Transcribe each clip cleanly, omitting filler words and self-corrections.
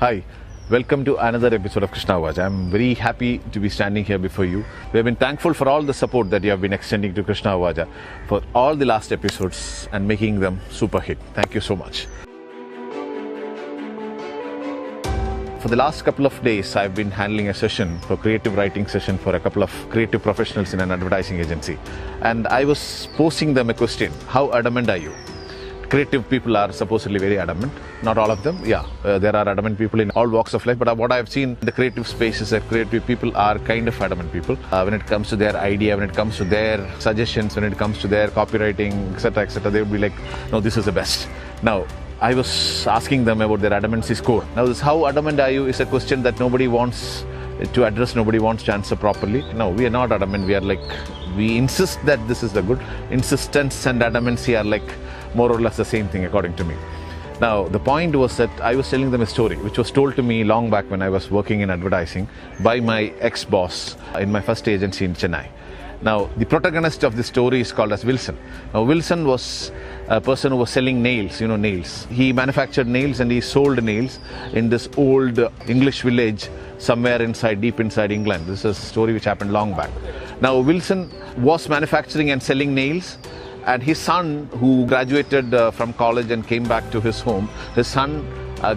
Hi, welcome to another episode of Krishna Uvacha. I'm very happy to be standing here before you. We have been thankful for all the support that you have been extending to Krishna Uvacha for all the last episodes and making them super hit. Thank you so much. For the last couple of days, I've been handling a session for creative writing session for a couple of creative professionals in an advertising agency. And I was posing them a question, how adamant are you? Creative people are supposedly very adamant. Not all of them. There are adamant people in all walks of life. But what I've seen in the creative space is that creative people are kind of adamant people. When it comes to their idea, when it comes to their suggestions, when it comes to their copywriting, etc., they would be like, no, this is the best. Now, I was asking them about their adamancy score. Now, this how adamant are you is a question that nobody wants to address, nobody wants to answer properly. No, we are not adamant. We are like, we insist that this is the good. Insistence and adamancy are like more or less the same thing according to me. Now, the point was that I was telling them a story which was told to me long back when I was working in advertising by my ex-boss in my first agency in Chennai. Now, the protagonist of the story is called as Wilson. Now, Wilson was a person who was selling nails, nails. He manufactured nails and he sold nails in this old English village somewhere deep inside England. This is a story which happened long back. Now, Wilson was manufacturing and selling nails, and his son, who graduated from college and came back to his home, his son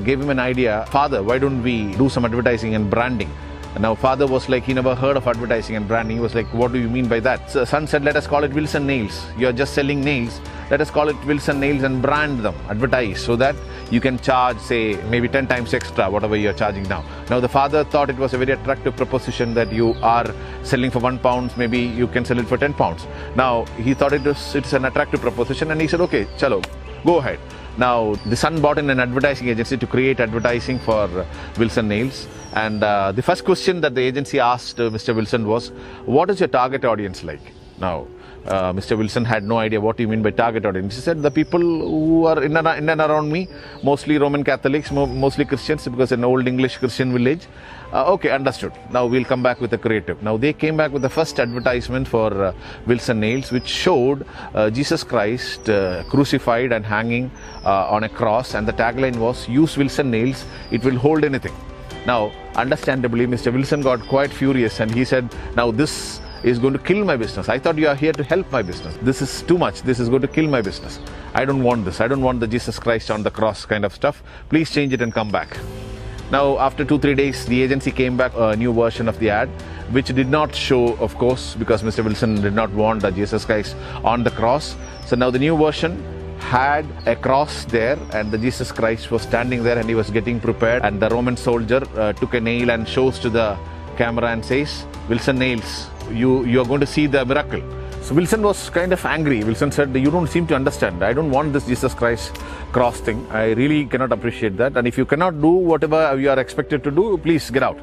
gave him an idea. Father, why don't we do some advertising and branding? And now father was like, he never heard of advertising and branding. He was like, what do you mean by that? So son said, let us call it Wilson Nails. You're just selling nails. Let us call it Wilson Nails and brand them, advertise, so that you can charge, say, maybe 10 times extra, whatever you're charging now. Now the father thought it was a very attractive proposition that you are selling for £1, maybe you can sell it for £10. Now he thought it's an attractive proposition, and he said, okay, chalo, go ahead. Now the son bought in an advertising agency to create advertising for Wilson Nails. And the first question that the agency asked Mr. Wilson was, what is your target audience like? Now, Mr. Wilson had no idea what you mean by target audience. He said, the people who are in and around me, mostly Roman Catholics, mostly Christians, because an old English Christian village. Okay, understood. Now we'll come back with the creative. Now they came back with the first advertisement for Wilson Nails, which showed Jesus Christ crucified and hanging on a cross. And the tagline was, use Wilson Nails, it will hold anything. Now, understandably, Mr. Wilson got quite furious and he said, now this is going to kill my business. I thought you are here to help my business. This is too much. This is going to kill my business. I don't want this. I don't want the Jesus Christ on the cross kind of stuff. Please change it and come back. Now, after 2-3 days, the agency came back a new version of the ad, which did not show, of course, because Mr. Wilson did not want the Jesus Christ on the cross. So now the new version had a cross there, and the Jesus Christ was standing there and he was getting prepared, and the Roman soldier took a nail and shows to the camera and says, Wilson Nails, you are going to see the miracle. So Wilson was kind of angry. Wilson said, you don't seem to understand. I don't want this Jesus Christ cross thing. I really cannot appreciate that. And if you cannot do whatever you are expected to do, please get out.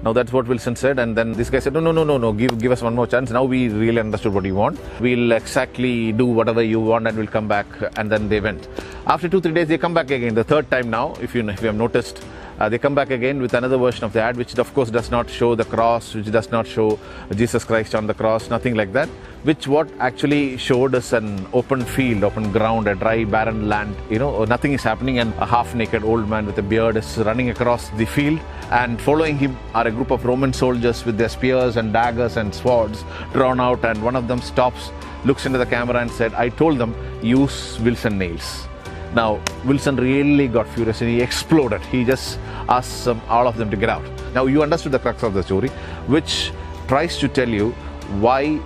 Now that's what Wilson said, and then this guy said, no, give us one more chance. Now we really understood what you want. We'll exactly do whatever you want and we'll come back. And then they went. After 2-3 days, they come back again. The third time now, if you have noticed, they come back again with another version of the ad, which of course does not show the cross, which does not show Jesus Christ on the cross, nothing like that. Which what actually showed us an open field, open ground, a dry, barren land. Nothing is happening, and a half-naked old man with a beard is running across the field. And following him are a group of Roman soldiers with their spears and daggers and swords drawn out. And one of them stops, looks into the camera and said, I told them, use Wilson Nails. Now, Wilson really got furious and he exploded. He just asked all of them to get out. Now, you understood the crux of the story, which tries to tell you why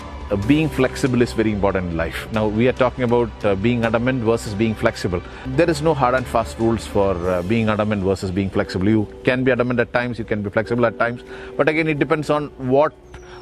being flexible is very important in life. Now, we are talking about being adamant versus being flexible. There is no hard and fast rules for being adamant versus being flexible. You can be adamant at times, you can be flexible at times. But again, it depends on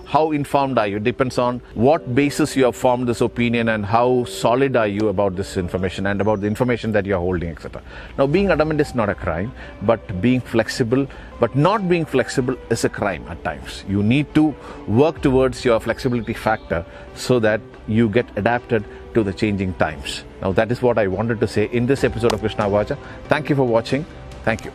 how informed are you? It depends on what basis you have formed this opinion and how solid are you about this information and about the information that you are holding, etc. Now, being adamant is not a crime, but being flexible, but not being flexible is a crime at times. You need to work towards your flexibility factor so that you get adapted to the changing times. Now, that is what I wanted to say in this episode of Krishna Uvacha. Thank you for watching. Thank you.